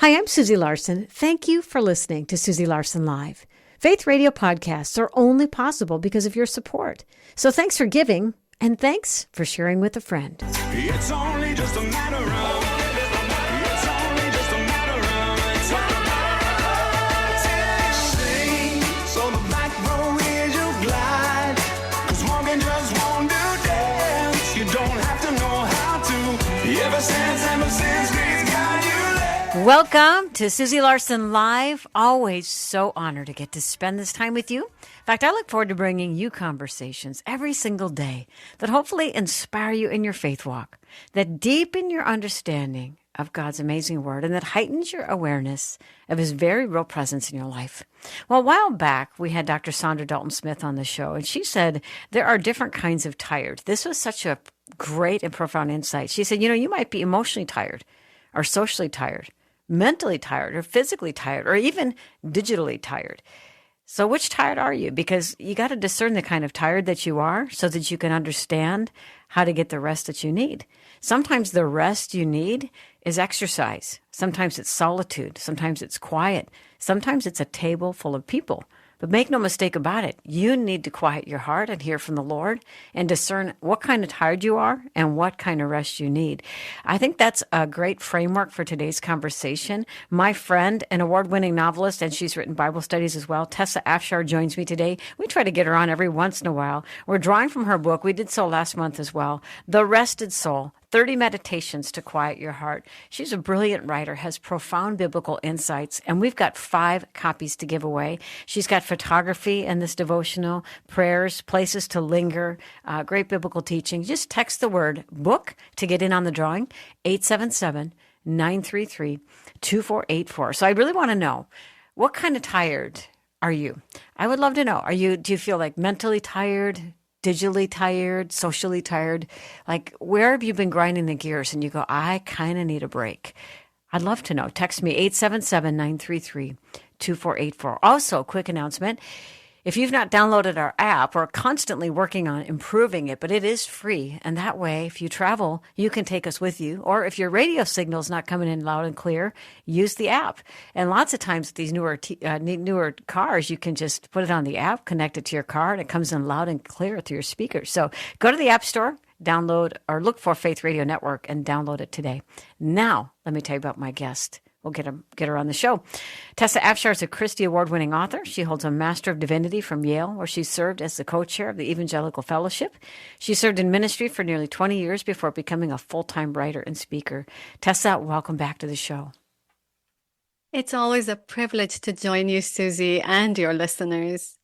Hi, I'm Susie Larson. Thank you for listening to Susie Larson Live. Faith Radio podcasts are only possible because of your support. So thanks for giving, and thanks for sharing with a friend. It's only just a matter of It's only just a matter of time. Sing, so the back row is your glide. 'Cause walking just won't do dance. You don't have to know how to. Ever since God's got you there. Welcome to Susie Larson Live. Always so honored to get to spend this time with you. In fact, I look forward to bringing you conversations every single day that hopefully inspire you in your faith walk, that deepen your understanding of God's amazing word, and that heightens your awareness of his very real presence in your life. Well, a while back, we had Dr. Sandra Dalton-Smith on the show, and she said there are different kinds of tired. This was such a great and profound insight. She said, you might be emotionally tired or socially tired, mentally tired or physically tired, or even digitally tired. So which tired are you? Because you got to discern the kind of tired that you are so that you can understand how to get the rest that you need. Sometimes the rest you need is exercise. Sometimes it's solitude. Sometimes it's quiet. Sometimes it's a table full of people. But make no mistake about it, you need to quiet your heart and hear from the Lord and discern what kind of tired you are and what kind of rest you need. I think that's a great framework for today's conversation. My friend, an award-winning novelist, and she's written Bible studies as well, Tessa Afshar, joins me today. We try to get her on every once in a while. We're drawing from her book. We did so last month as well, The Rested Soul, 30 Meditations to Quiet Your Heart. She's a brilliant writer, has profound biblical insights, and we've got 5 copies to give away. She's got photography in this devotional, prayers, places to linger, great biblical teaching. Just text the word book to get in on the drawing, 877-933-2484. So I really want to know, what kind of tired are you? I would love to know. Do you feel like mentally tired, digitally tired, socially tired? Like, where have you been grinding the gears and you go, I kind of need a break? I'd love to know. Text me 877-933-2484. Also, quick announcement. If you've not downloaded our app, we're constantly working on improving it, but it is free. And that way, if you travel, you can take us with you. Or if your radio signal is not coming in loud and clear, use the app. And lots of times with these newer cars, you can just put it on the app, connect it to your car, and it comes in loud and clear through your speakers. So go to the App Store, download or look for Faith Radio Network and download it today. Now, let me tell you about my guest. We'll get her on the show. Tessa Afshar is a Christie Award-winning author. She holds a Master of Divinity from Yale, where she served as the co-chair of the Evangelical Fellowship. She served in ministry for nearly 20 years before becoming a full-time writer and speaker. Tessa, welcome back to the show. It's always a privilege to join you, Susie, and your listeners.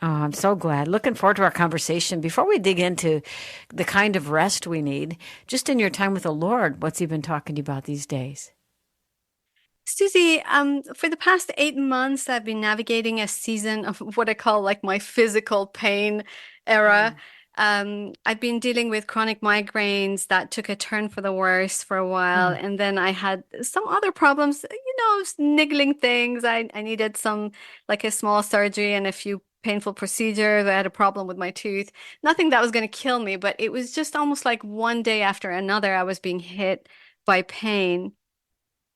Oh, I'm so glad. Looking forward to our conversation. Before we dig into the kind of rest we need, just in your time with the Lord, what's he been talking to you about these days? Susie, for the past 8 months, I've been navigating a season of what I call like my physical pain era. I've been dealing with chronic migraines that took a turn for the worse for a while. And then I had some other problems, niggling things. I needed like a small surgery and a few painful procedures. I had a problem with my tooth. Nothing that was going to kill me, but it was just almost like one day after another, I was being hit by pain.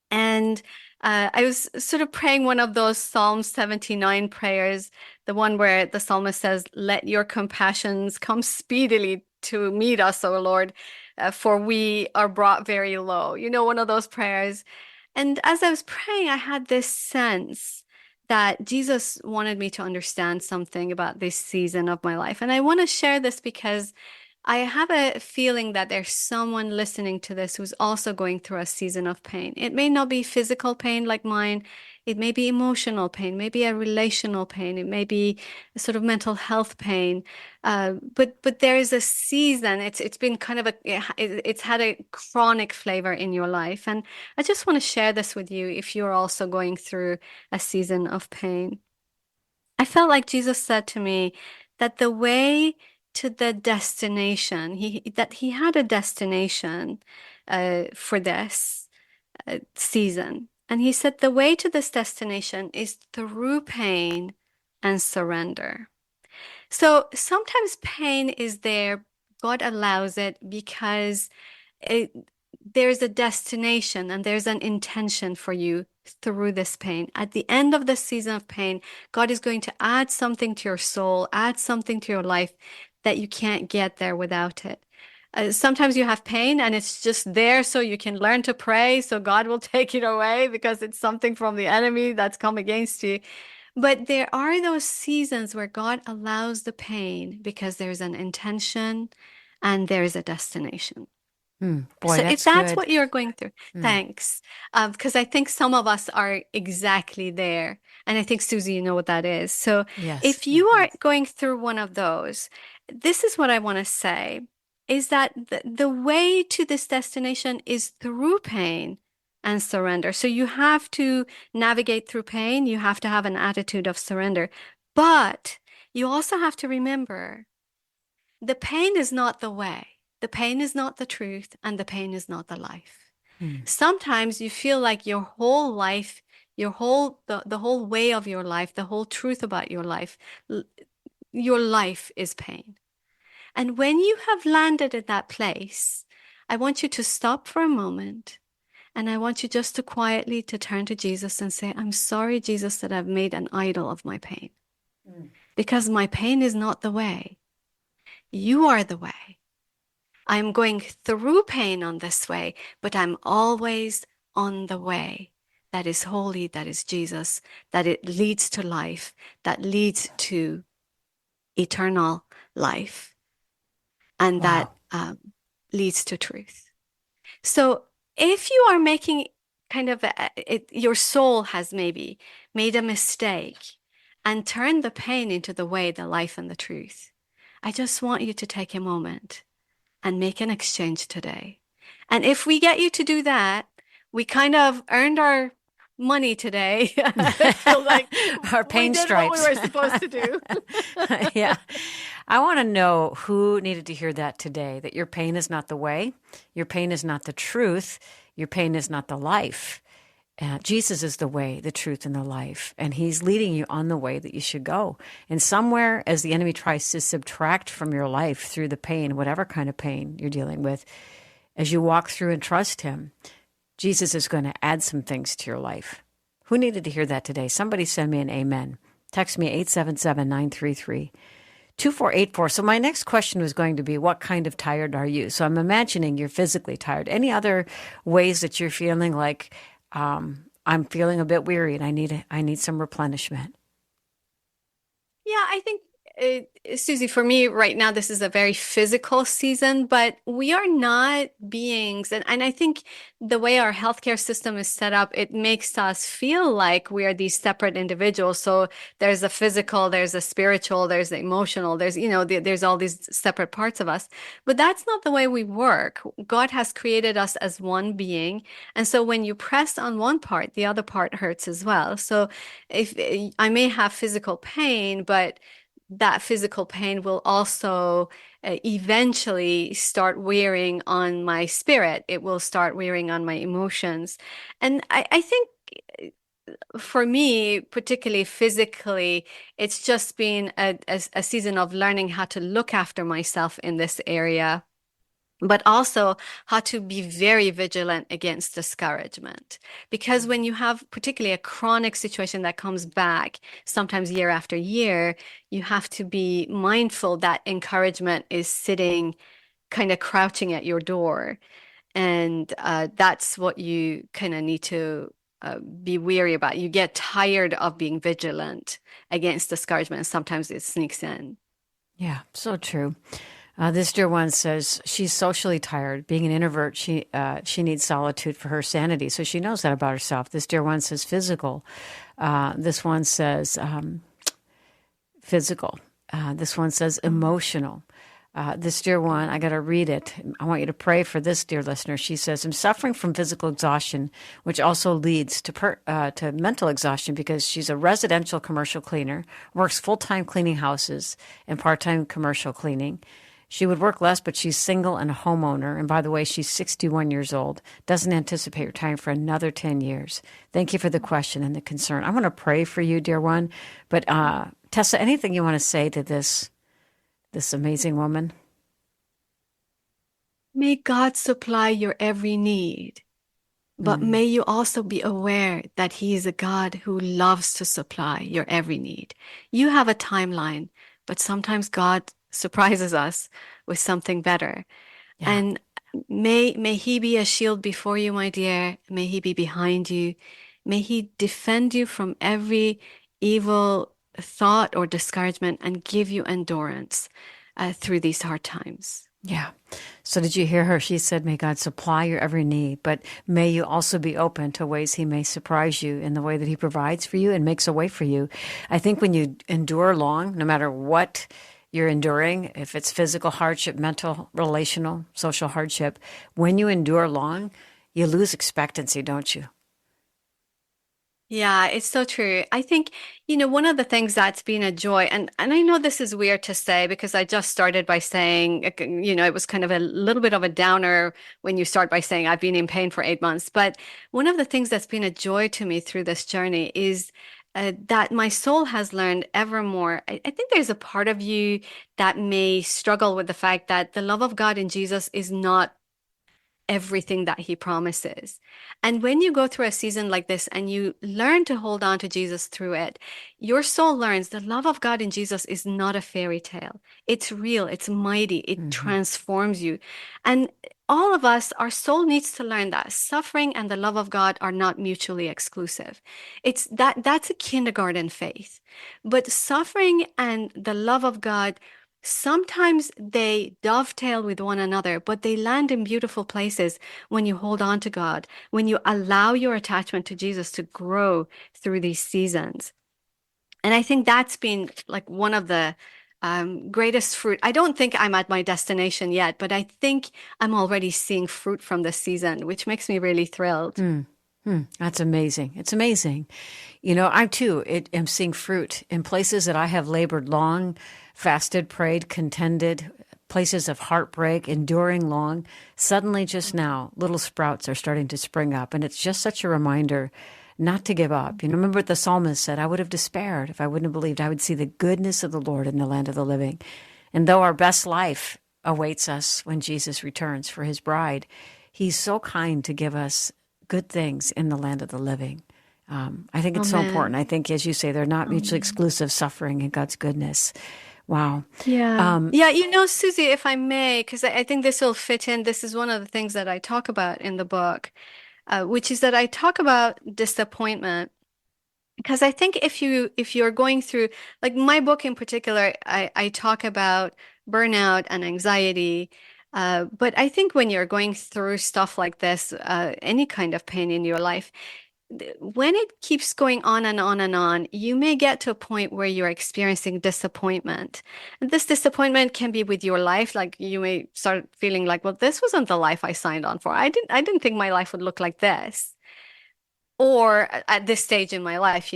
And I was sort of praying one of those Psalm 79 prayers, the one where the psalmist says, "Let your compassions come speedily to meet us, O Lord, for we are brought very low." One of those prayers. And as I was praying, I had this sense that Jesus wanted me to understand something about this season of my life. And I want to share this because I have a feeling that there's someone listening to this who's also going through a season of pain. It may not be physical pain like mine. It may be emotional pain, maybe a relational pain. It may be a sort of mental health pain. But there is a season. It's been kind of it's had a chronic flavor in your life. And I just want to share this with you if you're also going through a season of pain. I felt like Jesus said to me that the way to the destination, he had a destination for this season. And he said the way to this destination is through pain and surrender. So sometimes pain is there. God allows it because there's a destination and there's an intention for you through this pain. At the end of the season of pain, God is going to add something to your soul, add something to your life that you can't get there without it. Sometimes you have pain and it's just there so you can learn to pray, so God will take it away because it's something from the enemy that's come against you. But there are those seasons where God allows the pain because there's an intention and there is a destination. Boy, So if that's that's good. what you're going through, thanks. Because I think some of us are exactly there. And I think, Susie, you know what that is. So Yes. if you are going through one of those, this is what I want to say is that the way to this destination is through pain and surrender. So you have to navigate through pain. You have to have an attitude of surrender. But you also have to remember the pain is not the way. The pain is not the truth, and the pain is not the life. Sometimes you feel like your whole life, the whole way of your life, the whole truth about your life is pain. And when you have landed at that place, I want you to stop for a moment, and I want you just to quietly to turn to Jesus and say, I'm sorry, Jesus, that I've made an idol of my pain. Because my pain is not the way. You are the way. I'm going through pain on this way, but I'm always on the way that is holy, that is Jesus, that it leads to life, that leads to eternal life, and Wow. that leads to truth. So if you are making kind of your soul has maybe made a mistake and turned the pain into the way, the life, and the truth, I just want you to take a moment and make an exchange today. And if we get you to do that, we kind of earned our money today. I feel like Our we pain did what we stripes. were supposed to do. Yeah. I want to know who needed to hear that today, that your pain is not the way, your pain is not the truth, your pain is not the life. Jesus is the way, the truth, and the life, and he's leading you on the way that you should go. And somewhere, as the enemy tries to subtract from your life through the pain, whatever kind of pain you're dealing with, as you walk through and trust him, Jesus is going to add some things to your life. Who needed to hear that today? Somebody send me an amen. Text me 877-933-2484. So my next question was going to be, what kind of tired are you? So I'm imagining you're physically tired. Any other ways that you're feeling like, I'm feeling a bit weary and I need some replenishment? Yeah, I think, Susie, for me right now, this is a very physical season, but we are not beings. And I think the way our healthcare system is set up, it makes us feel like we are these separate individuals. So there's a physical, there's a spiritual, there's the emotional, there's all these separate parts of us. But that's not the way we work. God has created us as one being. And so when you press on one part, the other part hurts as well. So if I may have physical pain, but that physical pain will also eventually start wearing on my spirit. It will start wearing on my emotions. And I think for me, particularly physically, it's just been a season of learning how to look after myself in this area, but also how to be very vigilant against discouragement. Because when you have particularly a chronic situation that comes back, sometimes year after year, you have to be mindful that encouragement is sitting kind of crouching at your door. And that's what you kind of need to be weary about. You get tired of being vigilant against discouragement, and sometimes it sneaks in. Yeah, so true. This dear one says she's socially tired. Being an introvert, she needs solitude for her sanity. So she knows that about herself. This dear one says physical. This one says physical. This one says emotional. This dear one, I got to read it. I want you to pray for this dear listener. She says, I'm suffering from physical exhaustion, which also leads to mental exhaustion because she's a residential commercial cleaner, works full-time cleaning houses and part-time commercial cleaning. She would work less, but she's single and a homeowner. And by the way, she's 61 years old, doesn't anticipate retiring for another 10 years. Thank you for the question and the concern. I want to pray for you, dear one. But Tessa, anything you want to say to this amazing woman? May God supply your every need. But Mm, may you also be aware that He is a God who loves to supply your every need. You have a timeline, but sometimes God surprises us with something better. yeah. And may He be a shield before you, my dear. May He be behind you. May He defend you from every evil thought or discouragement and give you endurance through these hard times. Yeah. So did you hear her? She said, may God supply your every need, but may you also be open to ways He may surprise you in the way that He provides for you and makes a way for you. I think when you endure long, no matter what you're enduring, if it's physical hardship, mental, relational, social hardship, when you endure long, you lose expectancy, don't you? Yeah, it's so true. I think, one of the things that's been a joy, and I know this is weird to say because I just started by saying, it was kind of a little bit of a downer when you start by saying I've been in pain for 8 months. But one of the things that's been a joy to me through this journey is that my soul has learned ever more. I think there's a part of you that may struggle with the fact that the love of God in Jesus is not everything that he promises. And when you go through a season like this and you learn to hold on to Jesus through it, your soul learns the love of God in Jesus is not a fairy tale. It's real, it's mighty, it Hmm. transforms you. And all of us, our soul needs to learn that suffering and the love of God are not mutually exclusive. That's a kindergarten faith. But suffering and the love of God sometimes they dovetail with one another, but they land in beautiful places when you hold on to God, when you allow your attachment to Jesus to grow through these seasons. And I think that's been like one of the greatest fruit. I don't think I'm at my destination yet, but I think I'm already seeing fruit from this season, which makes me really thrilled. Hmm. Hmm. That's amazing. It's amazing. I too am seeing fruit in places that I have labored long, fasted, prayed, contended, places of heartbreak, enduring long. Suddenly, just now, little sprouts are starting to spring up. And it's just such a reminder not to give up. Remember what the psalmist said, I would have despaired if I wouldn't have believed I would see the goodness of the Lord in the land of the living. And though our best life awaits us when Jesus returns for his bride, he's so kind to give us good things in the land of the living. I think it's so important. Amen. I think, as you say, they're not mutually Amen. exclusive, suffering and God's goodness. Wow. Yeah. Um, Yeah, Susie, if I may, because I think this will fit in. This is one of the things that I talk about in the book, which is that I talk about disappointment. Because I think if you're going through, like my book in particular, I talk about burnout and anxiety. But I think when you're going through stuff like this, any kind of pain in your life, when it keeps going on and on and on, you may get to a point where you're experiencing disappointment. And this disappointment can be with your life, like you may start feeling like, well, this wasn't the life I signed on for. I didn't think my life would look like this or at this stage in my life,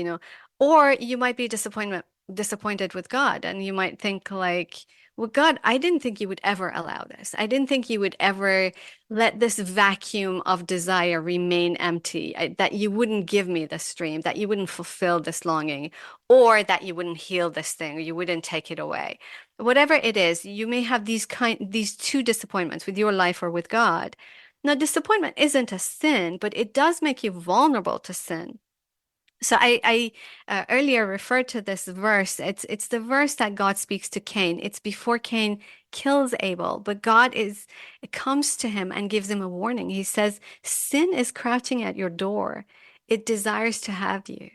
or you might be disappointed with God, and you might think like, well, God, I didn't think you would ever allow this. I didn't think you would ever let this vacuum of desire remain empty, that you wouldn't give me this dream, that you wouldn't fulfill this longing, or that you wouldn't heal this thing, or you wouldn't take it away. Whatever it is, you may have these two disappointments with your life or with God. Now, disappointment isn't a sin, but it does make you vulnerable to sin. So I earlier referred to this verse. It's the verse that God speaks to Cain. It's before Cain kills Abel, but God it comes to him and gives him a warning. He says, "Sin is crouching at your door. It desires to have you."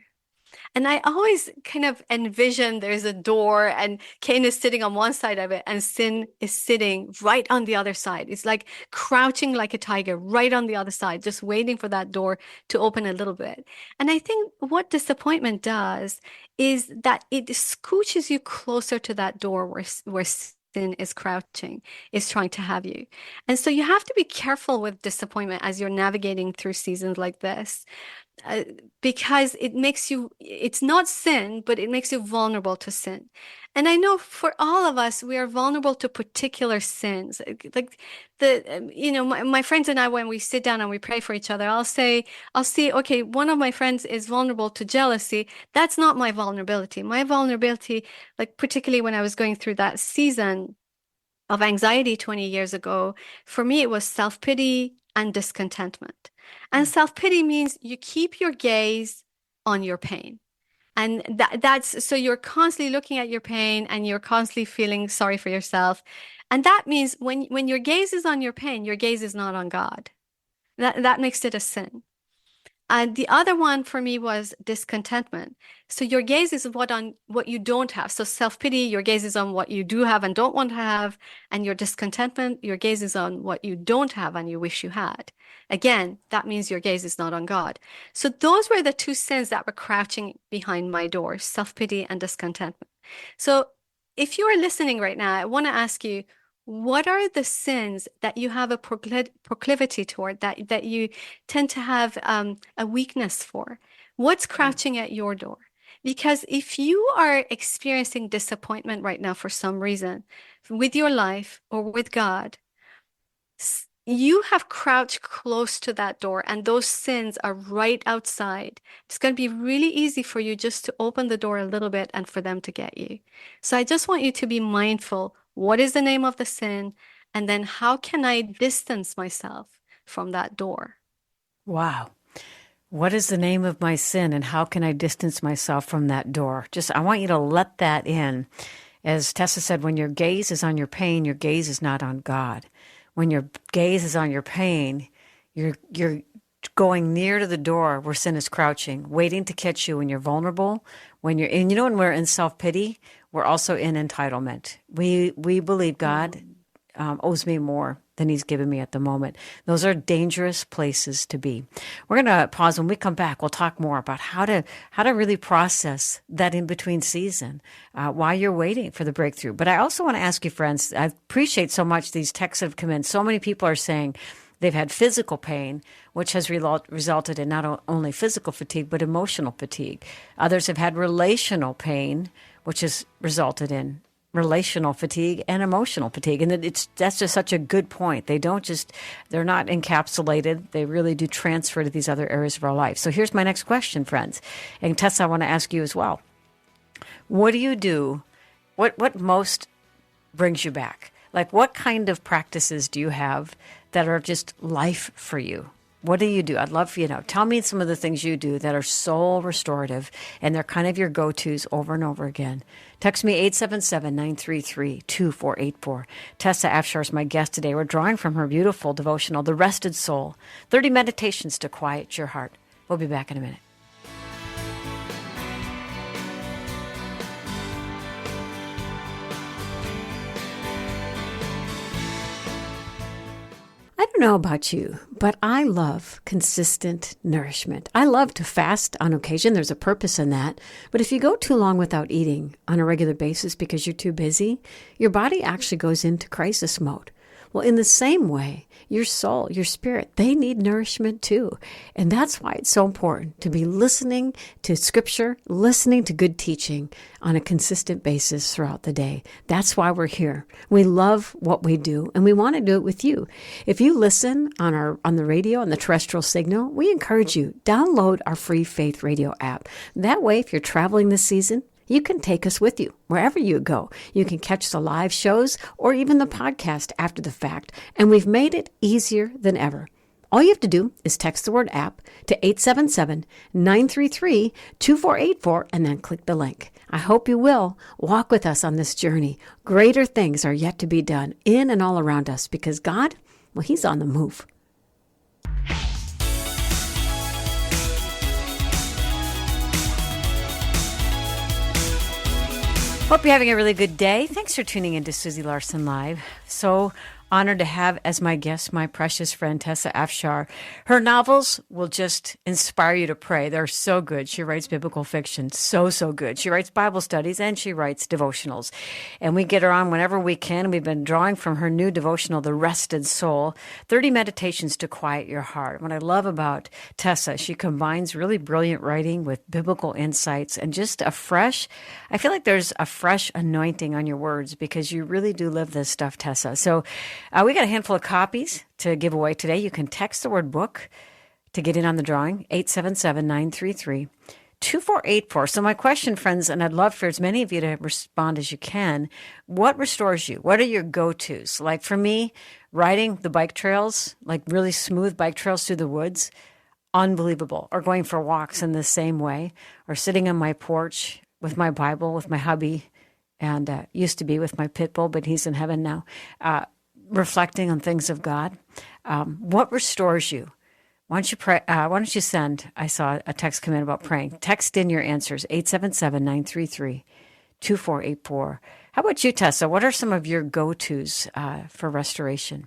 And I always kind of envision there's a door and Cain is sitting on one side of it and sin is sitting right on the other side. It's like crouching like a tiger right on the other side, just waiting for that door to open a little bit. And I think what disappointment does is that it scooches you closer to that door where sin is crouching, is trying to have you. And so you have to be careful with disappointment as you're navigating through seasons like this uh, because it's not sin, but it makes you vulnerable to sin. And I know for all of us, we are vulnerable to particular sins. Like my friends and I, when we sit down and we pray for each other, I'll see, okay, one of my friends is vulnerable to jealousy. That's not my vulnerability. My vulnerability, like particularly when I was going through that season, of anxiety 20 years ago, for me, it was self-pity and discontentment. And self-pity means you keep your gaze on your pain. And that's so you're constantly looking at your pain and you're constantly feeling sorry for yourself. And that means when your gaze is on your pain, your gaze is not on God. That makes it a sin. And the other one for me was discontentment. So your gaze is on what you don't have. So self-pity, your gaze is on what you do have and don't want to have. And your discontentment, your gaze is on what you don't have and you wish you had. Again, that means your gaze is not on God. So those were the two sins that were crouching behind my door, self-pity and discontentment. So if you are listening right now, I want to ask you, what are the sins that you have a proclivity toward, that you tend to have a weakness for? What's crouching at your door? Because if you are experiencing disappointment right now for some reason with your life or with God, you have crouched close to that door and those sins are right outside. It's going to be really easy for you just to open the door a little bit and for them to get you. So I just want you to be mindful. What is the name of the sin? And then how can I distance myself from that door? Wow. What is the name of my sin and how can I distance myself from that door? I want you to let that in. As Tessa said, when your gaze is on your pain, your gaze is not on God. When your gaze is on your pain, you're going near to the door where sin is crouching, waiting to catch you when you're vulnerable. When we're in self-pity, we're also in entitlement. We believe God owes me more than he's given me at the moment. Those are dangerous places to be. We're going to pause. When we come back, we'll talk more about how to really process that in-between season while you're waiting for the breakthrough. But I also want to ask you, friends, I appreciate so much these texts that have come in. So many people are saying they've had physical pain, which has resulted in not only physical fatigue, but emotional fatigue. Others have had relational pain, which has resulted in relational fatigue and emotional fatigue. And that's just such a good point. They're not encapsulated. They really do transfer to these other areas of our life. So here's my next question, friends. And Tessa, I want to ask you as well. What do you do? What most brings you back? Like, what kind of practices do you have that are just life for you? What do you do? I'd love for you to know. Tell me some of the things you do that are soul restorative, and they're kind of your go-tos over and over again. Text me 877-933-2484. Tessa Afshar is my guest today. We're drawing from her beautiful devotional, The Rested Soul, 30 Meditations to Quiet Your Heart. We'll be back in a minute. I don't know about you, but I love consistent nourishment. I love to fast on occasion. There's a purpose in that. But if you go too long without eating on a regular basis because you're too busy, your body actually goes into crisis mode. Well, in the same way, your soul, your spirit, they need nourishment too. And that's why it's so important to be listening to scripture, listening to good teaching on a consistent basis throughout the day. That's why we're here. We love what we do and we want to do it with you. If you listen on the radio, on the terrestrial signal, we encourage you, download our free Faith Radio app. That way, if you're traveling this season, you can take us with you wherever you go. You can catch the live shows or even the podcast after the fact, and we've made it easier than ever. All you have to do is text the word app to 877-933-2484 and then click the link. I hope you will walk with us on this journey. Greater things are yet to be done in and all around us because God, well, he's on the move. Hope you're having a really good day. Thanks for tuning in to Susie Larson Live. So honored to have as my guest my precious friend Tessa Afshar. Her novels will just inspire you to pray. They're so good. She writes biblical fiction, so good. She writes Bible studies and she writes devotionals. And we get her on whenever we can. We've been drawing from her new devotional, The Rested Soul, 30 Meditations to Quiet Your Heart. What I love about Tessa, she combines really brilliant writing with biblical insights and just I feel like there's a fresh anointing on your words because you really do live this stuff, Tessa. So we got a handful of copies to give away today. You can text the word book to get in on the drawing, 877-933-2484. 2484. So my question, friends, and I'd love for as many of you to respond as you can. What restores you? What are your go-tos? Like for me, riding the bike trails, like really smooth bike trails through the woods, unbelievable. Or going for walks in the same way, or sitting on my porch with my Bible, with my hubby, and used to be with my pit bull, but he's in heaven now, reflecting on things of God. What restores you? Why don't you pray? Why don't you send? I saw a text come in about praying. Text in your answers, 877-933-2484. How about you, Tessa? What are some of your go-tos for restoration?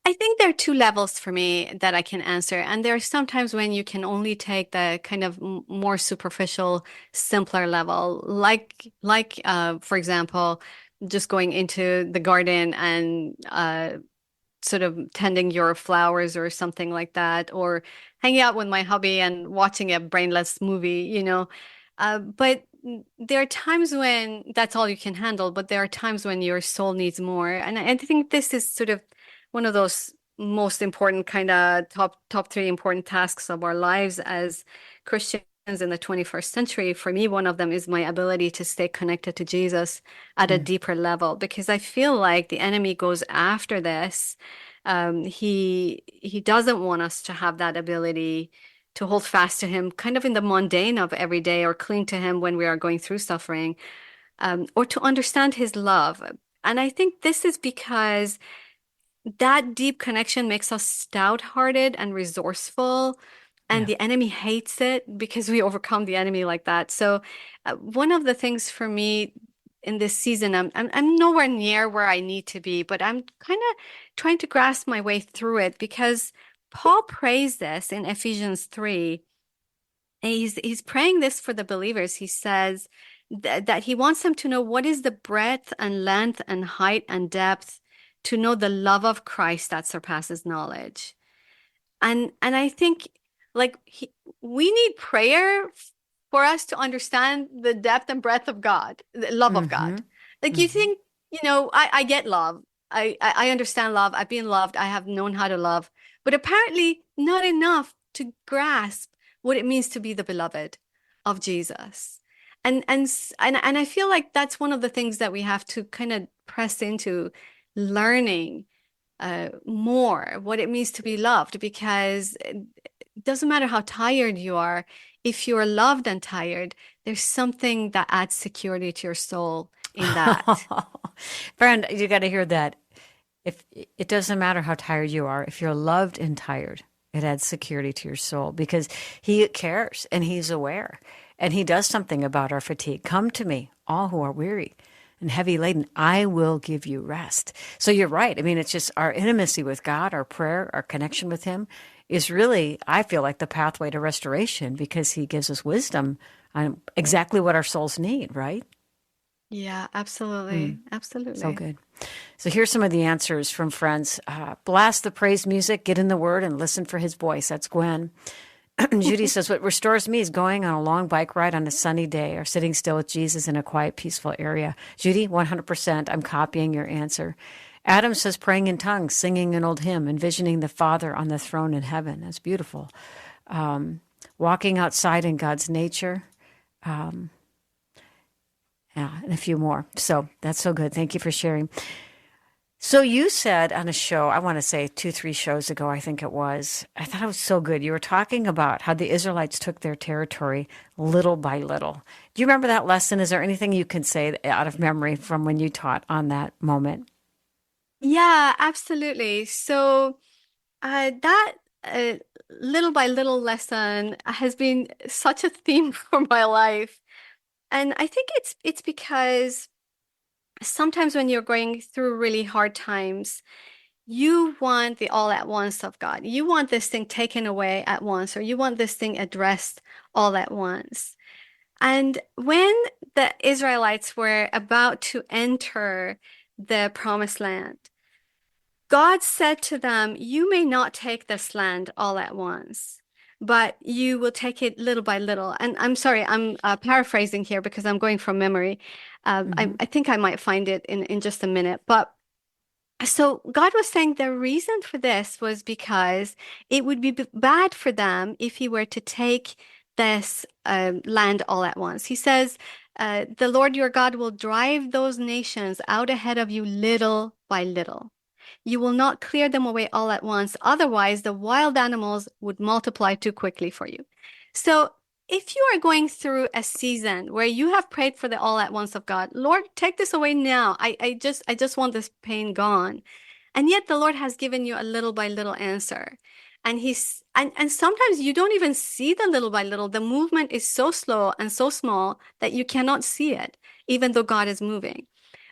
I think there are two levels for me that I can answer. And there are sometimes when you can only take the kind of more superficial, simpler level, for example, just going into the garden and sort of tending your flowers or something like that, or hanging out with my hubby and watching a brainless movie, you know. But there are times when that's all you can handle, but there are times when your soul needs more. And I think this is sort of one of those most important kind of top three important tasks of our lives as Christians in the 21st century. For me, one of them is my ability to stay connected to Jesus at a deeper level, because I feel like the enemy goes after this. He doesn't want us to have that ability to hold fast to him kind of in the mundane of every day, or cling to him when we are going through suffering, or to understand his love. And I think this is because that deep connection makes us stout-hearted and resourceful, and Yeah. the enemy hates it because we overcome the enemy like that. So, one of the things for me in this season, I'm nowhere near where I need to be, but I'm kind of trying to grasp my way through it, because Paul prays this in Ephesians 3. And he's praying this for the believers. He says that he wants them to know what is the breadth and length and height and depth, to know the love of Christ that surpasses knowledge. And I think like we need prayer for us to understand the depth and breadth of God, the love of God. Like you think, I get love. I understand love. I've been loved. I have known how to love, but apparently not enough to grasp what it means to be the beloved of Jesus. And I feel like that's one of the things that we have to kind of press into learning more what it means to be loved, because it doesn't matter how tired you are. If you're loved and tired, there's something that adds security to your soul in that. Friend, you got to hear that. If it doesn't matter how tired you are, if you're loved and tired, it adds security to your soul, because he cares and he's aware, and he does something about our fatigue. Come to me, all who are weary and heavy laden, I will give you rest. So you're right. I mean, it's just our intimacy with God, our prayer, our connection with him is really, I feel like, the pathway to restoration, because he gives us wisdom on exactly what our souls need, right? Yeah, absolutely. Absolutely. So good. So here's some of the answers from friends. Blast the praise music, get in the word, and listen for his voice. That's Gwen. Judy says, what restores me is going on a long bike ride on a sunny day, or sitting still with Jesus in a quiet, peaceful area. Judy, 100%. I'm copying your answer. Adam says, praying in tongues, singing an old hymn, envisioning the Father on the throne in heaven. That's beautiful. Walking outside in God's nature. Yeah, and a few more. So that's so good. Thank you for sharing. So you said on a show, I want to say 2-3 shows ago, I think it was, I thought it was so good. You were talking about how the Israelites took their territory little by little. Do you remember that lesson? Is there anything you can say out of memory from when you taught on that moment? Yeah, absolutely. So that little by little lesson has been such a theme for my life. And I think it's because sometimes when you're going through really hard times, you want the all at once of God. You want this thing taken away at once, or you want this thing addressed all at once. And when the Israelites were about to enter the promised land, God said to them, you may not take this land all at once, but you will take it little by little. And I'm sorry, I'm paraphrasing here because I'm going from memory. I think I might find it in just a minute. But So God was saying the reason for this was because it would be bad for them if he were to take this land all at once. He says, the Lord your God will drive those nations out ahead of you little by little. You will not clear them away all at once. Otherwise, the wild animals would multiply too quickly for you. So if you are going through a season where you have prayed for the all at once of God, Lord, take this away now. I just want this pain gone. And yet the Lord has given you a little by little answer. And sometimes you don't even see the little by little. The movement is so slow and so small that you cannot see it, even though God is moving.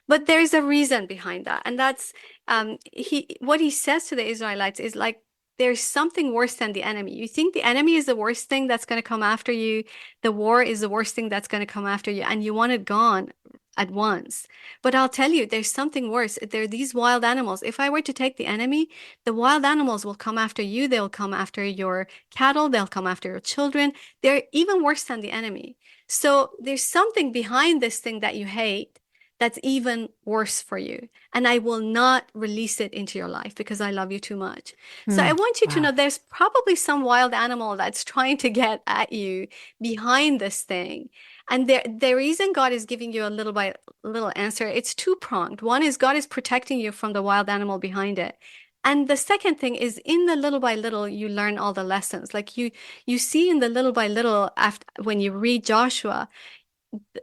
But there is a reason behind that. And that's what he says to the Israelites is like, there's something worse than the enemy. You think the enemy is the worst thing that's going to come after you. The war is the worst thing that's going to come after you, and you want it gone at once. But I'll tell you, there's something worse. There are these wild animals. If I were to take the enemy, the wild animals will come after you. They'll come after your cattle. They'll come after your children. They're even worse than the enemy. So there's something behind this thing that you hate that's even worse for you. And I will not release it into your life because I love you too much. So I want you to know there's probably some wild animal that's trying to get at you behind this thing. And the reason God is giving you a little by little answer, it's two-pronged. One is God is protecting you from the wild animal behind it. And the second thing is in the little by little, you learn all the lessons. Like you see in the little by little after when you read Joshua,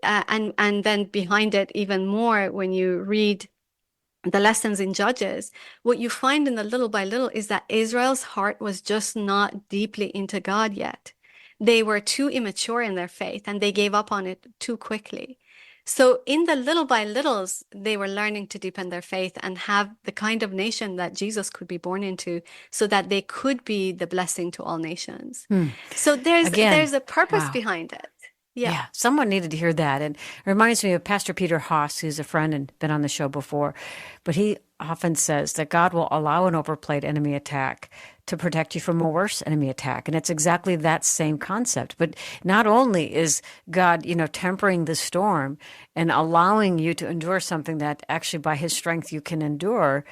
and then behind it even more when you read the lessons in Judges, what you find in the little by little is that Israel's heart was just not deeply into God yet. They were too immature in their faith and they gave up on it too quickly. So in the little by littles, they were learning to deepen their faith and have the kind of nation that Jesus could be born into so that they could be the blessing to all nations. So there's a purpose behind it. Yeah, someone needed to hear that. And it reminds me of Pastor Peter Haas, who's a friend and been on the show before. But he often says that God will allow an overplayed enemy attack to protect you from a worse enemy attack. And it's exactly that same concept. But not only is God, tempering the storm and allowing you to endure something that actually by his strength you can endure,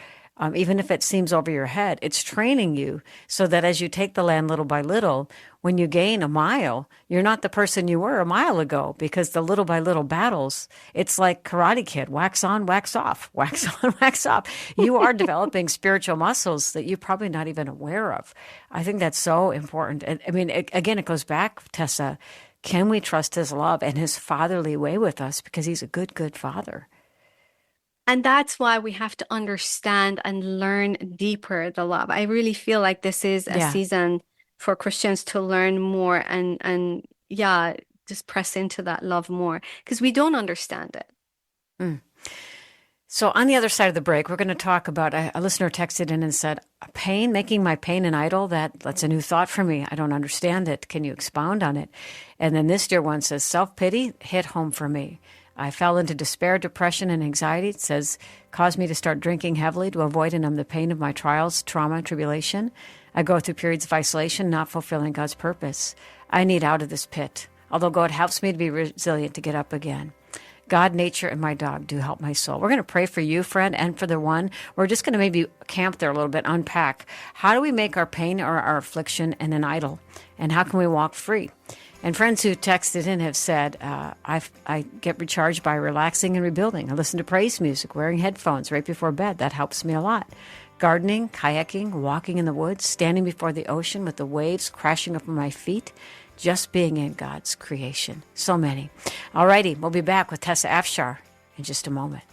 even if it seems over your head, it's training you so that as you take the land little by little, when you gain a mile, you're not the person you were a mile ago because the little by little battles, it's like Karate Kid, wax on, wax off, wax on, wax off. You are developing spiritual muscles that you're probably not even aware of. I think that's so important. And I mean, again, it goes back, Tessa, can we trust his love and his fatherly way with us because he's a good, good father? And that's why we have to understand and learn deeper the love. I really feel like this is a season for Christians to learn more and just press into that love more because we don't understand it. So on the other side of the break, we're going to talk about a listener texted in and said, pain, making my pain an idol, that's a new thought for me. I don't understand it. Can you expound on it? And then this dear one says, self-pity hit home for me. I fell into despair, depression, and anxiety. It says, caused me to start drinking heavily to avoid and numb the pain of my trials, trauma, and tribulation. I go through periods of isolation, not fulfilling God's purpose. I need out of this pit, although God helps me to be resilient to get up again. God, nature, and my dog do help my soul. We're going to pray for you, friend, and for the one. We're just going to maybe camp there a little bit, unpack. How do we make our pain or our affliction an idol? And how can we walk free? And friends who texted in have said, I get recharged by relaxing and rebuilding. I listen to praise music, wearing headphones right before bed. That helps me a lot. Gardening, kayaking, walking in the woods, standing before the ocean with the waves crashing up on my feet, just being in God's creation. So many. All righty, we'll be back with Tessa Afshar in just a moment.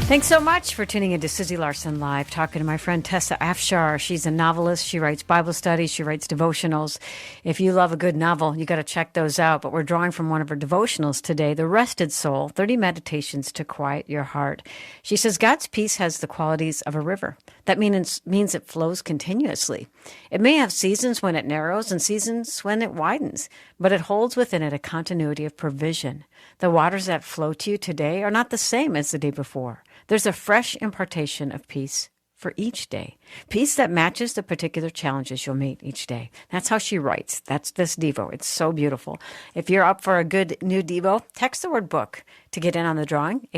Thanks so much for tuning into Susie Larson Live, talking to my friend Tessa Afshar. She's a novelist. She writes Bible studies. She writes devotionals. If you love a good novel, you got to check those out. But we're drawing from one of her devotionals today, The Rested Soul, 30 Meditations to Quiet Your Heart. She says God's peace has the qualities of a river. That means it flows continuously. It may have seasons when it narrows and seasons when it widens, but it holds within it a continuity of provision. The waters that flow to you today are not the same as the day before. There's a fresh impartation of peace for each day. Peace that matches the particular challenges you'll meet each day. That's how she writes. That's this Devo. It's so beautiful. If you're up for a good new Devo, text the word book to get in on the drawing,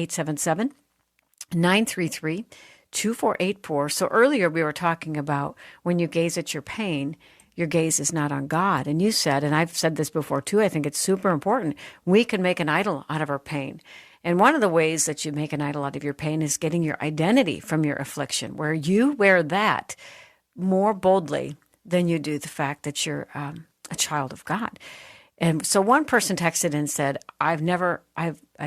877-933-2484. So earlier we were talking about when you gaze at your pain, your gaze is not on God. And you said, and I've said this before too, I think it's super important, we can make an idol out of our pain. And one of the ways that you make an idol out of your pain is getting your identity from your affliction, where you wear that more boldly than you do the fact that you're a child of God. And so one person texted and said, I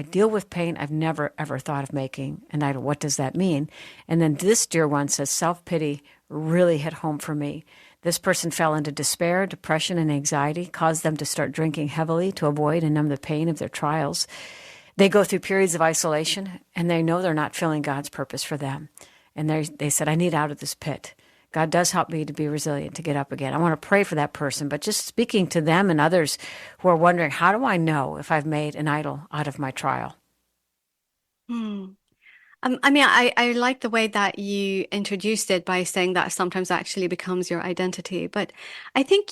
deal with pain. I've never, ever thought of making an idol. What does that mean? And then this dear one says, self-pity really hit home for me. This person fell into despair, depression, and anxiety, caused them to start drinking heavily to avoid and numb the pain of their trials. They go through periods of isolation, and they know they're not filling God's purpose for them. And they said, I need out of this pit. God does help me to be resilient, to get up again. I want to pray for that person, but just speaking to them and others who are wondering, how do I know if I've made an idol out of my trial? I like the way that you introduced it by saying that sometimes actually becomes your identity. But I think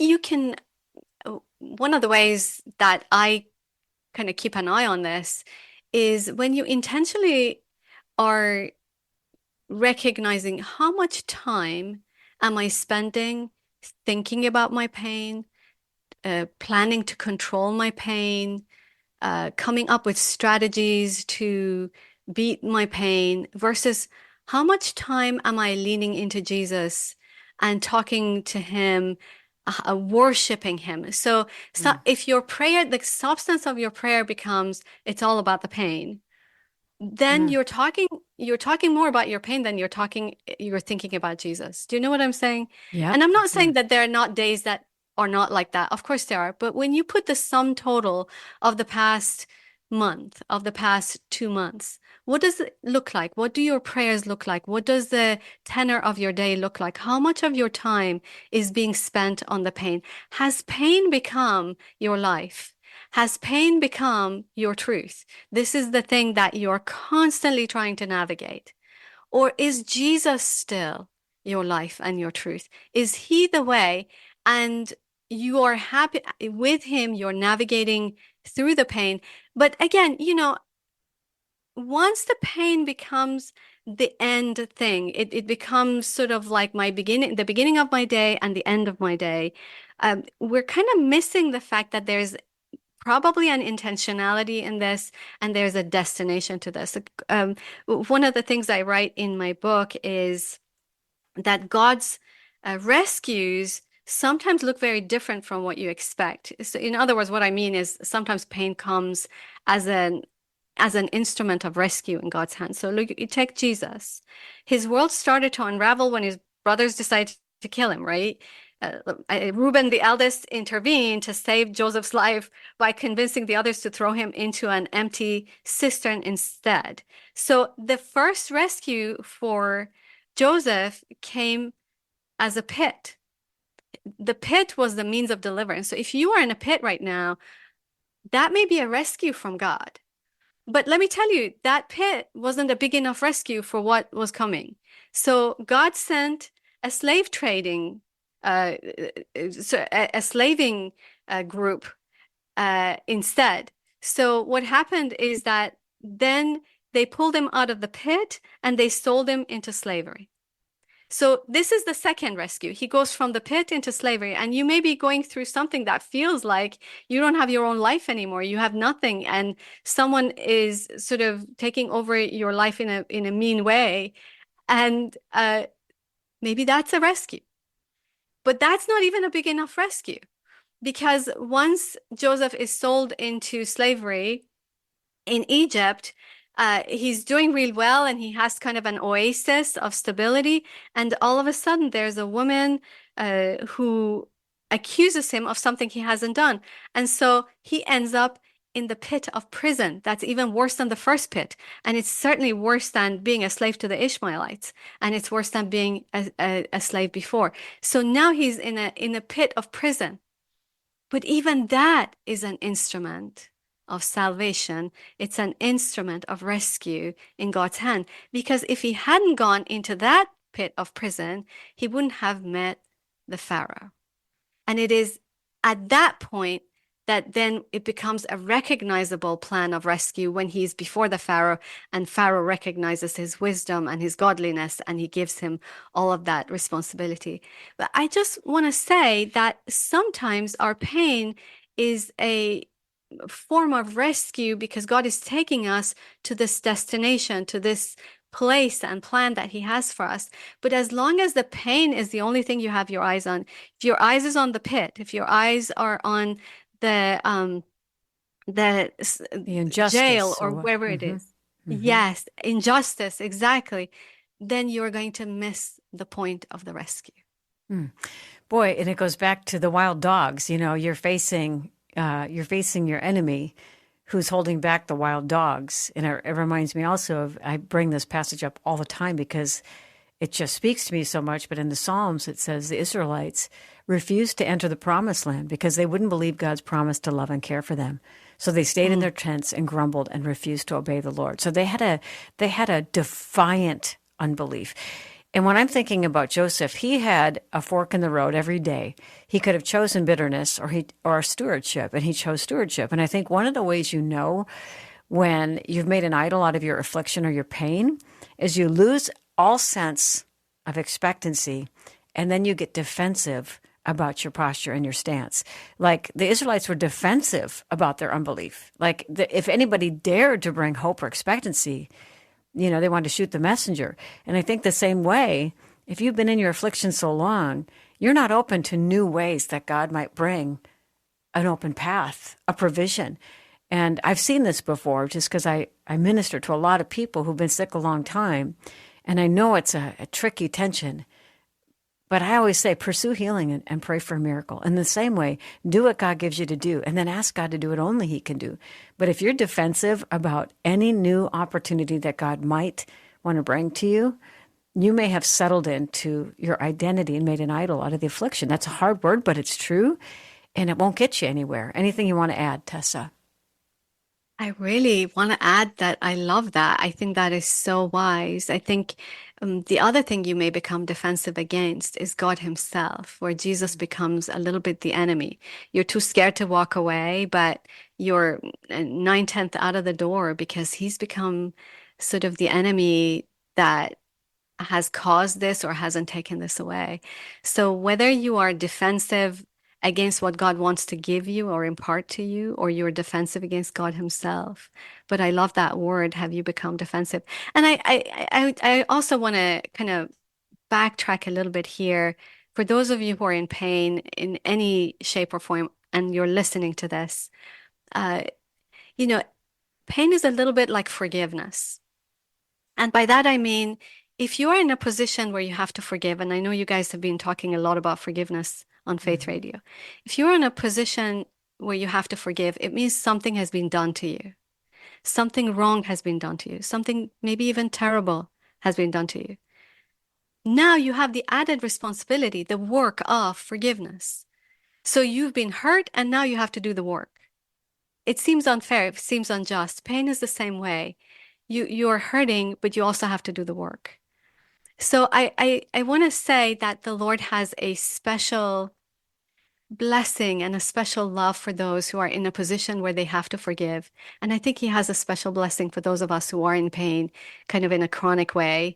one of the ways that I kind of keep an eye on this is when you intentionally are recognizing how much time am I spending thinking about my pain, planning to control my pain, coming up with strategies to beat my pain versus how much time am I leaning into Jesus and talking to him, worshiping him. So if your prayer, the substance of your prayer becomes, it's all about the pain, then you're talking more about your pain than you're thinking about Jesus. Do you know what I'm saying? Yeah. And I'm not saying that there are not days that are not like that. Of course there are. But when you put the sum total of the past month, of the past 2 months, what does it look like? What do your prayers look like? What does the tenor of your day look like? How much of your time is being spent on the pain? Has pain become your life? Has pain become your truth? This is the thing that you're constantly trying to navigate. Or is Jesus still your life and your truth? Is he the way? And you are happy with him, you're navigating through the pain. But again, once the pain becomes the end thing, it becomes sort of like the beginning of my day and the end of my day. We're kind of missing the fact that there's probably an intentionality in this and there's a destination to this. One of the things I write in my book is that God's rescues sometimes look very different from what you expect. So in other words, what I mean is sometimes pain comes as an instrument of rescue in God's hands. So look, you take Jesus. His world started to unravel when his brothers decided to kill him, right? Reuben, the eldest, intervened to save Joseph's life by convincing the others to throw him into an empty cistern instead. So the first rescue for Joseph came as a pit. The pit was the means of deliverance. So if you are in a pit right now, that may be a rescue from God. But let me tell you, that pit wasn't a big enough rescue for what was coming. So God sent a slave trading a slaving group instead. So what happened is that then they pulled him out of the pit and they sold him into slavery. So this is the second rescue. He goes from the pit into slavery, and you may be going through something that feels like you don't have your own life anymore. You have nothing, and someone is sort of taking over your life in a mean way, and maybe that's a rescue. But that's not even a big enough rescue, because once Joseph is sold into slavery in Egypt, he's doing real well and he has kind of an oasis of stability. And all of a sudden, there's a woman who accuses him of something he hasn't done. And so he ends up in the pit of prison. That's even worse than the first pit. And it's certainly worse than being a slave to the Ishmaelites. And it's worse than being a slave before. So now he's in a pit of prison. But even that is an instrument of salvation. It's an instrument of rescue in God's hand. Because if he hadn't gone into that pit of prison, he wouldn't have met the Pharaoh. And it is at that point that then it becomes a recognizable plan of rescue when he's before the Pharaoh, and Pharaoh recognizes his wisdom and his godliness, and he gives him all of that responsibility. But I just want to say that sometimes our pain is a form of rescue because God is taking us to this destination, to this place and plan that he has for us. But as long as the pain is the only thing you have your eyes on, if your eyes is on the pit, if your eyes are on the injustice jail or what? wherever it is, yes, injustice, exactly, then you're going to miss the point of the rescue. Boy, and it goes back to the wild dogs. You're facing your enemy who's holding back the wild dogs. And it reminds me also of, I bring this passage up all the time because it just speaks to me so much. But in the Psalms, it says the Israelites refused to enter the promised land because they wouldn't believe God's promise to love and care for them. So they stayed in their tents and grumbled and refused to obey the Lord. So they had a defiant unbelief. And when I'm thinking about Joseph, he had a fork in the road every day. He could have chosen bitterness or stewardship, and he chose stewardship. And I think one of the ways you know when you've made an idol out of your affliction or your pain is you lose all sense of expectancy, and then you get defensive about your posture and your stance. Like the Israelites were defensive about their unbelief. Like if anybody dared to bring hope or expectancy, they wanted to shoot the messenger. And I think the same way, if you've been in your affliction so long, you're not open to new ways that God might bring an open path, a provision. And I've seen this before just because I minister to a lot of people who've been sick a long time. And I know it's a tricky tension. But I always say, pursue healing and pray for a miracle. In the same way, do what God gives you to do, and then ask God to do what only he can do. But if you're defensive about any new opportunity that God might want to bring to you, you may have settled into your identity and made an idol out of the affliction. That's a hard word, but it's true, and it won't get you anywhere. Anything you want to add, Tessa? I really want to add that I love that. I think that is so wise. I think the other thing you may become defensive against is God himself, where Jesus becomes a little bit the enemy. You're too scared to walk away, but you're 9/10 out of the door because he's become sort of the enemy that has caused this or hasn't taken this away. So whether you are defensive against what God wants to give you or impart to you, or you're defensive against God himself. But I love that word, have you become defensive? And I also want to kind of backtrack a little bit here. For those of you who are in pain in any shape or form, and you're listening to this, pain is a little bit like forgiveness. And by that, I mean, if you are in a position where you have to forgive, and I know you guys have been talking a lot about forgiveness on Faith Radio. If you're in a position where you have to forgive, it means something has been done to you. Something wrong has been done to you. Something maybe even terrible has been done to you. Now you have the added responsibility, the work of forgiveness. So you've been hurt and now you have to do the work. It seems unfair. It seems unjust. Pain is the same way. You're hurting, but you also have to do the work. So I want to say that the Lord has a special blessing and a special love for those who are in a position where they have to forgive. And I think he has a special blessing for those of us who are in pain, kind of in a chronic way.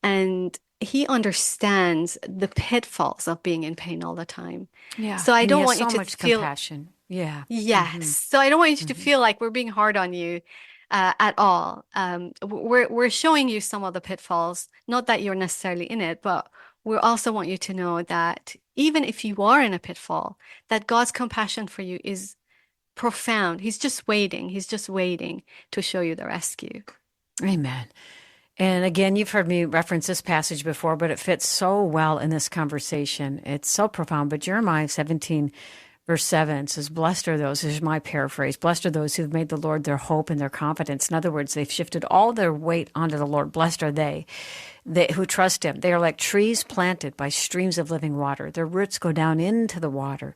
And he understands the pitfalls of being in pain all the time. Yeah. So I don't want you so to much feel compassion. Yeah. Yes. So I don't want you to feel like we're being hard on you at all. We're showing you some of the pitfalls, not that you're necessarily in it, but we also want you to know that even if you are in a pitfall, that God's compassion for you is profound. He's just waiting. He's just waiting to show you the rescue. Amen. And again, you've heard me reference this passage before, but it fits so well in this conversation. It's so profound. But Jeremiah 17 Verse 7 says, blessed are those, this is my paraphrase, blessed are those who've made the Lord their hope and their confidence. In other words, they've shifted all their weight onto the Lord. Blessed are they. who trust him. They are like trees planted by streams of living water. Their roots go down into the water.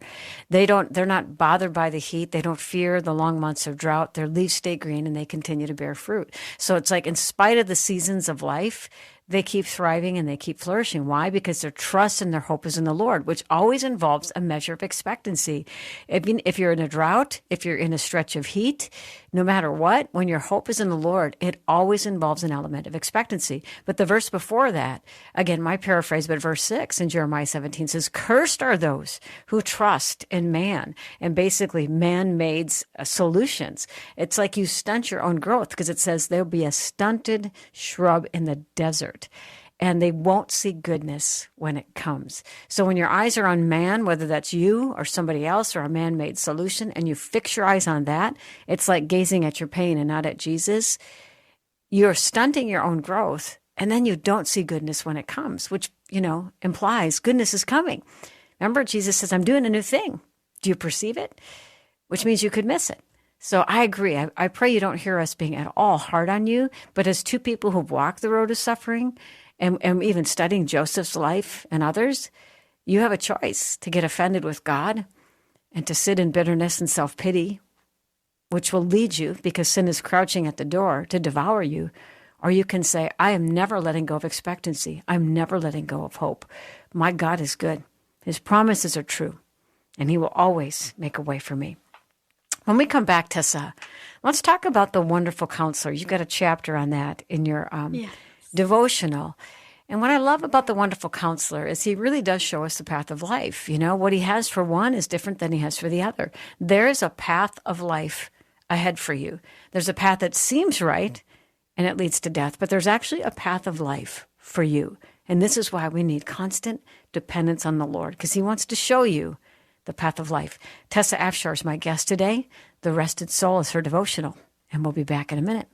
They're not bothered by the heat. They don't fear the long months of drought. Their leaves stay green and they continue to bear fruit. So it's like in spite of the seasons of life, they keep thriving and they keep flourishing. Why? Because their trust and their hope is in the Lord, which always involves a measure of expectancy. If you're in a drought, if you're in a stretch of heat, no matter what, when your hope is in the Lord, it always involves an element of expectancy. But the verse before that, again, my paraphrase, but verse 6 in Jeremiah 17 says, "Cursed are those who trust in man," and basically man-made solutions. It's like you stunt your own growth, because it says there'll be a stunted shrub in the desert, and they won't see goodness when it comes. So when your eyes are on man, whether that's you or somebody else or a man-made solution, and you fix your eyes on that, it's like gazing at your pain and not at Jesus. You're stunting your own growth, and then you don't see goodness when it comes, which, implies goodness is coming. Remember, Jesus says, "I'm doing a new thing." Do you perceive it? Which means you could miss it. So I agree. I pray you don't hear us being at all hard on you, but as two people who've walked the road of suffering and even studying Joseph's life and others, you have a choice to get offended with God and to sit in bitterness and self-pity, which will lead you, because sin is crouching at the door, to devour you. Or you can say, "I am never letting go of expectancy. I'm never letting go of hope. My God is good. His promises are true, and he will always make a way for me." When we come back, Tessa, let's talk about the wonderful counselor. You've got a chapter on that in your devotional. And what I love about the wonderful counselor is he really does show us the path of life. What he has for one is different than he has for the other. There is a path of life ahead for you. There's a path that seems right, and it leads to death, but there's actually a path of life for you. And this is why we need constant dependence on the Lord, because he wants to show you the path of life. Tessa Afshar is my guest today. The Rested Soul is her devotional, and we'll be back in a minute.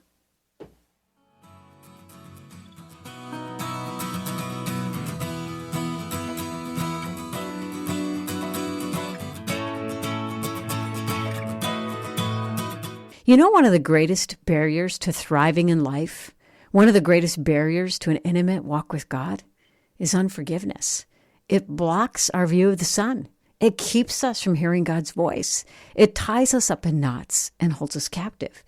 One of the greatest barriers to thriving in life, one of the greatest barriers to an intimate walk with God, is unforgiveness. It blocks our view of the sun. It keeps us from hearing God's voice. It ties us up in knots and holds us captive.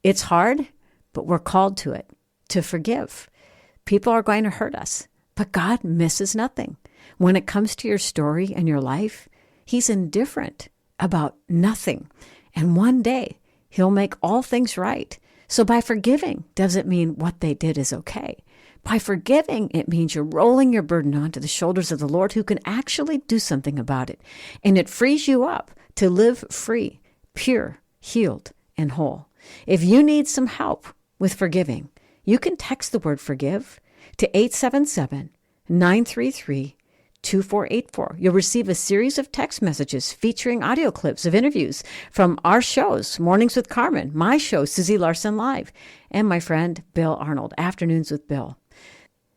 It's hard, but we're called to it, to forgive. People are going to hurt us, but God misses nothing. When it comes to your story and your life, he's indifferent about nothing. And one day, he'll make all things right. So by forgiving doesn't mean what they did is okay. By forgiving, it means you're rolling your burden onto the shoulders of the Lord, who can actually do something about it. And it frees you up to live free, pure, healed, and whole. If you need some help with forgiving, you can text the word forgive to 877-933-2484. You'll receive a series of text messages featuring audio clips of interviews from our shows, Mornings with Carmen, my show, Susie Larson Live, and my friend Bill Arnold, Afternoons with Bill.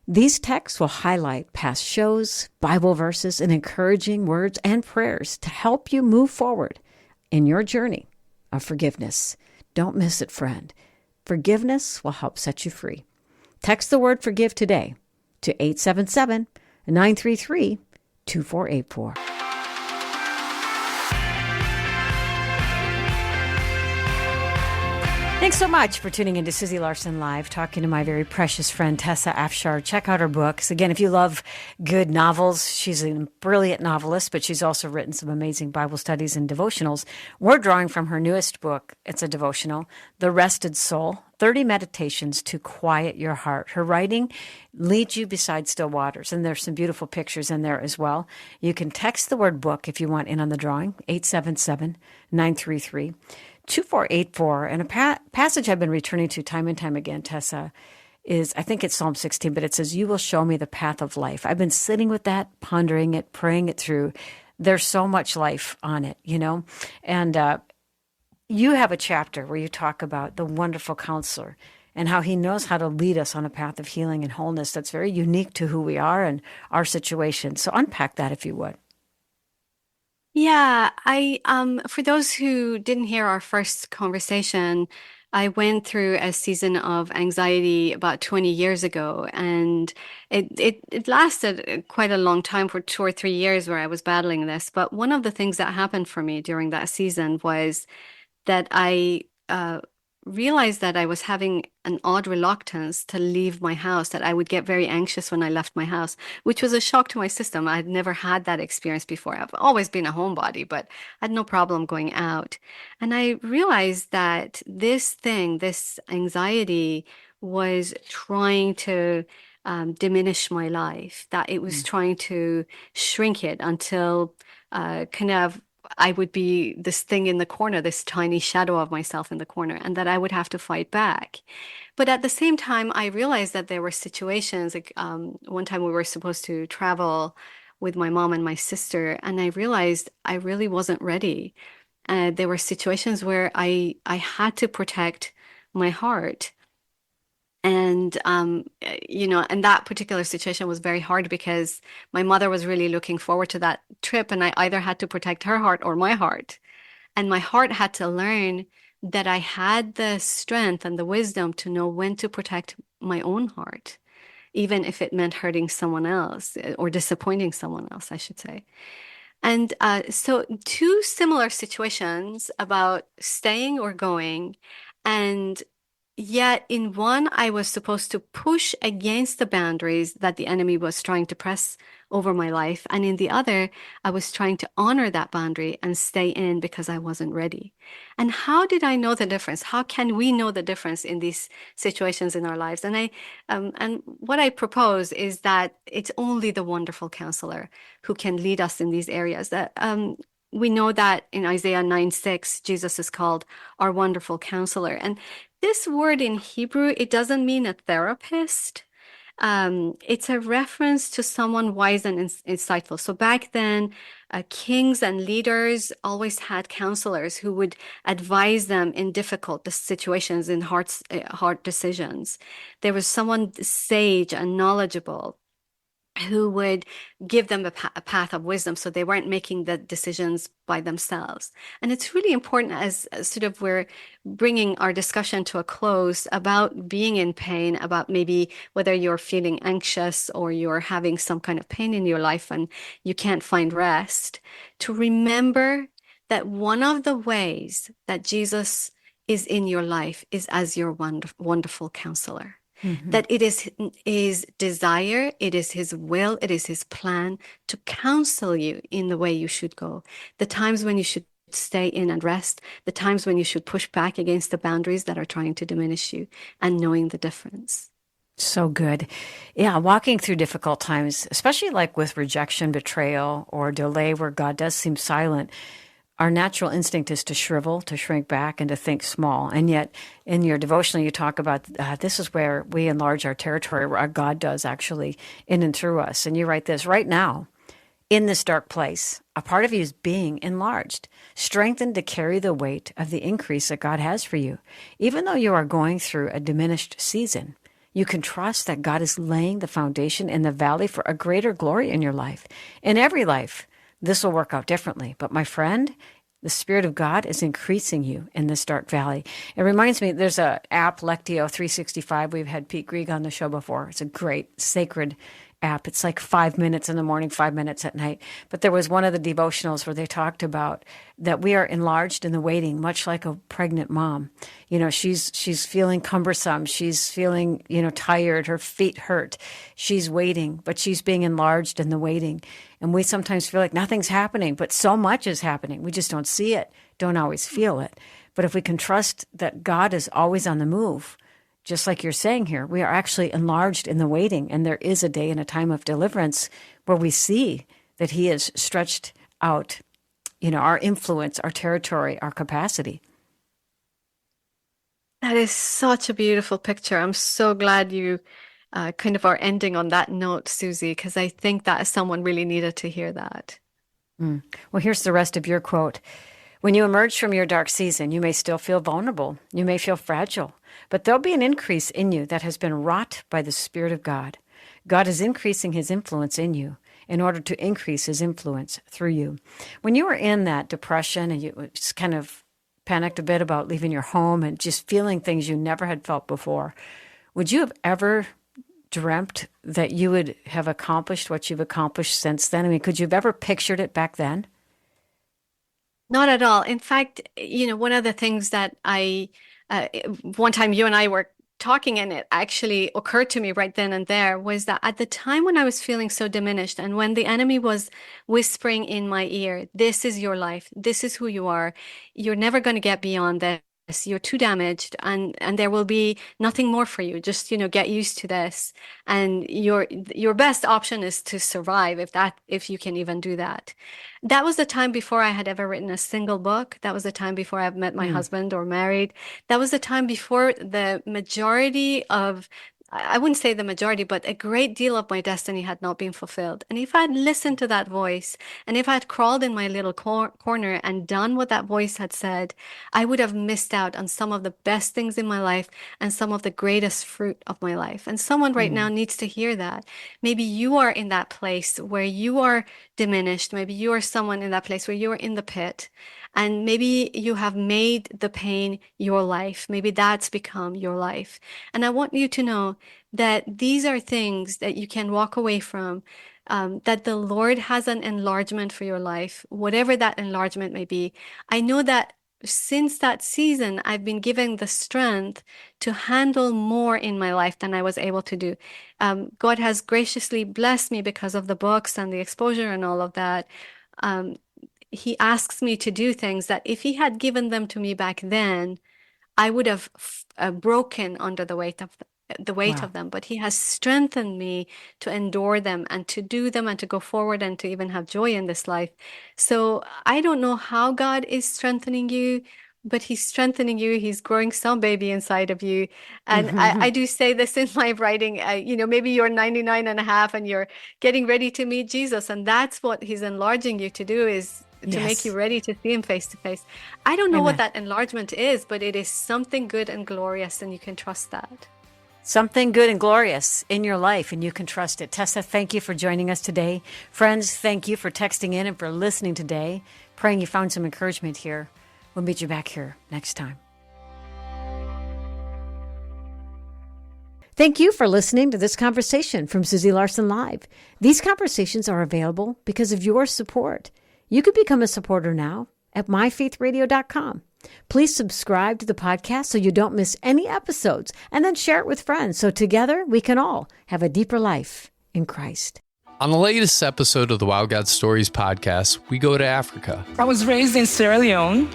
These texts will highlight past shows, Bible verses, and encouraging words and prayers to help you move forward in your journey of forgiveness. Don't miss it, friend. Forgiveness will help set you free. Text the word forgive today to 877-933-2484. Thanks so much for tuning into Susie Larson Live, talking to my very precious friend Tessa Afshar. Check out her books. Again, if you love good novels, she's a brilliant novelist, but she's also written some amazing Bible studies and devotionals. We're drawing from her newest book. It's a devotional, The Rested Soul, 30 Meditations to Quiet Your Heart. Her writing leads you beside still waters, and there's some beautiful pictures in there as well. You can text the word book if you want in on the drawing, 877-933-2484. And a passage I've been returning to time and time again, Tessa, is, I think it's Psalm 16, but it says, "You will show me the path of life." I've been sitting with that, pondering it, praying it through. There's so much life on it, And you have a chapter where you talk about the wonderful counselor and how he knows how to lead us on a path of healing and wholeness that's very unique to who we are and our situation. So unpack that if you would. Yeah, I for those who didn't hear our first conversation, I went through a season of anxiety about 20 years ago, and it lasted quite a long time for 2 or 3 years where I was battling this. But one of the things that happened for me during that season was that I realized that I was having an odd reluctance to leave my house, that I would get very anxious when I left my house, which was a shock to my system. I had never had that experience before. I've always been a homebody, but I had no problem going out. And I realized that this anxiety was trying to diminish my life, that it was Mm. trying to shrink it until kind of I would be this thing in the corner, this tiny shadow of myself in the corner, and that I would have to fight back. But at the same time, I realized that there were situations like one time we were supposed to travel with my mom and my sister, and I realized I really wasn't ready. There were situations where I had to protect my heart. And and that particular situation was very hard because my mother was really looking forward to that trip, and I either had to protect her heart or my heart. And my heart had to learn that I had the strength and the wisdom to know when to protect my own heart, even if it meant hurting someone else or disappointing someone else, I should say. And so, two similar situations about staying or going. And yet, in one, I was supposed to push against the boundaries that the enemy was trying to press over my life. And in the other, I was trying to honor that boundary and stay in because I wasn't ready. And how did I know the difference? How can we know the difference in these situations in our lives? And what I propose is that it's only the wonderful counselor who can lead us in these areas. That we know that in Isaiah 9:6, Jesus is called our wonderful counselor. And this word in Hebrew, it doesn't mean a therapist. It's a reference to someone wise and insightful. So back then, kings and leaders always had counselors who would advise them in difficult situations, in hard decisions. There was someone sage and knowledgeable who would give them a path of wisdom so they weren't making the decisions by themselves. And it's really important as sort of we're bringing our discussion to a close about being in pain, about maybe whether you're feeling anxious or you're having some kind of pain in your life and you can't find rest, to remember that one of the ways that Jesus is in your life is as your wonderful counselor. Mhm. That it is his desire, it is his will, it is his plan to counsel you in the way you should go. The times when you should stay in and rest, the times when you should push back against the boundaries that are trying to diminish you, and knowing the difference. So good. Yeah, walking through difficult times, especially like with rejection, betrayal, or delay where God does seem silent, our natural instinct is to shrivel, to shrink back, and to think small. And yet, in your devotional, you talk about this is where we enlarge our territory, where our God does actually in and through us. And you write this right now, in this dark place, a part of you is being enlarged, strengthened to carry the weight of the increase that God has for you. Even though you are going through a diminished season, you can trust that God is laying the foundation in the valley for a greater glory in your life. In every life, this will work out differently. But my friend, the Spirit of God is increasing you in this dark valley. It reminds me, there's an app, Lectio 365. We've had Pete Grieg on the show before. It's a great, sacred app. It's like 5 minutes in the morning, 5 minutes at night. But there was one of the devotionals where they talked about that we are enlarged in the waiting, much like a pregnant mom. You know, she's feeling cumbersome. She's feeling, tired. Her feet hurt. She's waiting, but she's being enlarged in the waiting. And we sometimes feel like nothing's happening, but so much is happening. We just don't see it, don't always feel it. But if we can trust that God is always on the move, just like you're saying here, we are actually enlarged in the waiting. And there is a day and a time of deliverance where we see that he has stretched out, our influence, our territory, our capacity. That is such a beautiful picture. I'm so glad you kind of are ending on that note, Susie, because I think that someone really needed to hear that. Well, here's the rest of your quote. When you emerge from your dark season, you may still feel vulnerable. You may feel fragile, but there'll be an increase in you that has been wrought by the Spirit of God. God is increasing his influence in you, in order to increase his influence through you. When you were in that depression and you just kind of panicked a bit about leaving your home and just feeling things you never had felt before, would you have ever dreamt that you would have accomplished what you've accomplished since then? I mean, could you have ever pictured it back then? Not at all. In fact, one of the things that one time you and I were talking, and it actually occurred to me right then and there, was that at the time when I was feeling so diminished and when the enemy was whispering in my ear, this is your life, this is who you are, you're never going to get beyond this. You're too damaged, and there will be nothing more for you. Just, get used to this. And your best option is to survive, if you can even do that. That was the time before I had ever written a single book. That was the time before I've met my husband or married. That was the time before the majority of, I wouldn't say the majority, but a great deal of my destiny had not been fulfilled. And if I'd listened to that voice, and if I'd crawled in my little corner and done what that voice had said, I would have missed out on some of the best things in my life and some of the greatest fruit of my life. And someone right now needs to hear that. Maybe you are in that place where you are diminished. Maybe you are someone in that place where you are in the pit. And maybe you have made the pain your life. Maybe that's become your life. And I want you to know that these are things that you can walk away from, that the Lord has an enlargement for your life, whatever that enlargement may be. I know that since that season, I've been given the strength to handle more in my life than I was able to do. God has graciously blessed me because of the books and the exposure and all of that. He asks me to do things that if he had given them to me back then, I would have broken under the weight of them. But he has strengthened me to endure them and to do them and to go forward and to even have joy in this life. So I don't know how God is strengthening you, but he's strengthening you. He's growing some baby inside of you. And I do say this in my writing, maybe you're 99 and a half and you're getting ready to meet Jesus. And that's what he's enlarging you to do, is to make you ready to see him face to face. I don't know what that enlargement is, but it is something good and glorious, and you can trust that. Something good and glorious in your life, and you can trust it. Tessa, thank you for joining us today. Friends, thank you for texting in and for listening today. Praying you found some encouragement here. We'll meet you back here next time. Thank you for listening to this conversation from Susie Larson Live. These conversations are available because of your support. You can become a supporter now at myfaithradio.com. Please subscribe to the podcast so you don't miss any episodes, and then share it with friends so together we can all have a deeper life in Christ. On the latest episode of the Wow God Stories podcast, we go to Africa. I was raised in Sierra Leone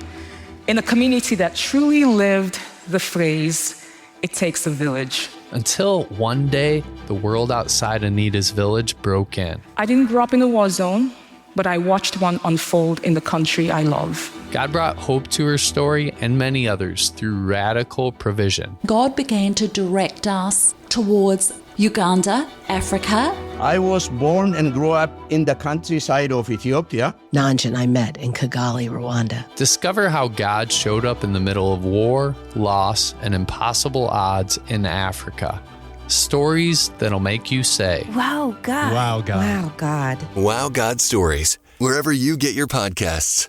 in a community that truly lived the phrase, "It takes a village." Until one day, the world outside Anita's village broke in. I didn't grow up in a war zone, but I watched one unfold in the country I love. God brought hope to her story and many others through radical provision. God began to direct us towards Uganda, Africa. I was born and grew up in the countryside of Ethiopia. Nanj and I met in Kigali, Rwanda. Discover how God showed up in the middle of war, loss, and impossible odds in Africa. Stories that'll make you say, "Wow, God. Wow, God. Wow, God." Wow, God Stories, wherever you get your podcasts.